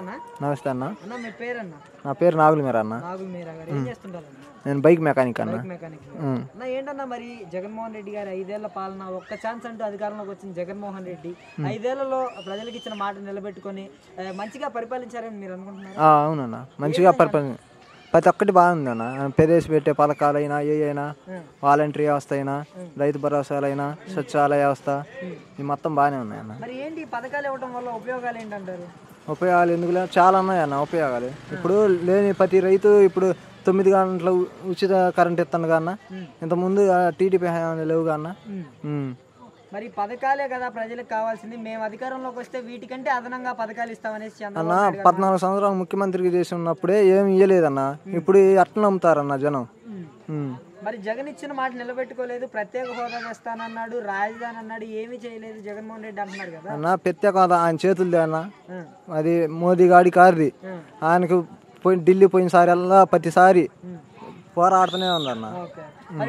అన్న. నమస్తే అన్న. అన్న మీ పేరన్న? నా పేరు నాగులు మీరా అన్న. నాగులు మీరా గారు ఏం చేస్తుంటారన్న? నేను బైక్ మెకానిక్ అన్న. Bike mechanic. అన్న ఏంటన్నా మరి జగన్మోహన్ రెడ్డి గారి 5 ఏళ్ల పాలన, ఒక్క ఛాన్స్ అంటూ అధికారంలోకి వచ్చిన జగన్మోహన్ రెడ్డి 5 ఏళ్లలో ప్రజలకు ఇచ్చిన మాట నిలబెట్టుకొని మంచిగా పరిపాలించారని మీరు అనుకుంటున్నారు? అవునన్న, మంచిగా ప్రతి ఒక్కటి బాగుంది అన్న. ప్రవేశపెట్టే పథకాలైనా అయినా, వాలంటరీ వ్యవస్థ అయినా, రైతు భరోసాలైనా, స్వచ్ఛాలయ వ్యవస్థ ఇవి మొత్తం బాగానే ఉన్నాయి అన్న. మరి ఏంటి పథకాలు ఇవ్వడం వల్ల ఉపయోగాలు ఏంటంటారు? ఉపయోగాలు ఎందుకు చాలా ఉన్నాయి అన్న ఉపయోగాలు. ఇప్పుడు లేని ప్రతి రైతు ఇప్పుడు 9 గంటల ఉచిత కరెంట్ ఇస్తాను కన్నా, ఇంతకుముందు టీడీపీ లేవు కన్నా. మరి పథకాలే కదా ప్రజలకు కావాల్సింది, మేము అధికారంలోకి వస్తే వీటికంటే అదనంగా పథకాలు ఇస్తామనేసి అన్న 14 సంవత్సరాలు ముఖ్యమంత్రికి చేసి ఉన్నప్పుడే ఏమి ఇయ్యలేదన్న. ఇప్పుడు అట్లా నమ్ముతారన్న జనం. మరి జగన్ ఇచ్చిన మాట నిలబెట్టుకోలేదు, ప్రత్యేక హోదా చేస్తానన్నాడు, రాజధాని అన్నాడు, ఏమీ చేయలేదు జగన్మోహన్ రెడ్డి అంటున్నారు కదా అన్న. ప్రత్యేక హోదా ఆయన చేతులదే అన్న, అది మోదీ గాడి కారిది. ఆయనకు ఢిల్లీ పోయినసారి అలా ప్రతిసారి పోరాడుతూనే ఉందన్న.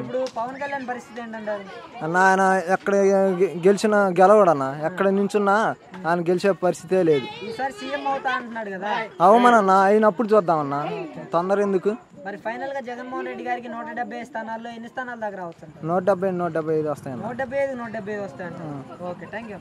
ఇప్పుడు పవన్ కళ్యాణ్ పరిస్థితి ఏంటంటారు అన్న? ఆయన ఎక్కడ గెలవడన్నా, ఎక్కడ నించున్నా ఆయన గెలిచే పరిస్థితే లేదు. ఈసారి సీఎం అవుతా అంటున్నాడు కదా, అవమనన్నా అయినప్పుడు చూద్దామన్నా, తొందర ఎందుకు? మరి ఫైనల్ గా జగన్మోహన్ రెడ్డి గారికి 170 స్థానాల్లో ఎన్ని స్థానాల దాకా రావచ్చు? 170, 175 వస్తాయి. 175 వస్తాయంట. Okay, thank you.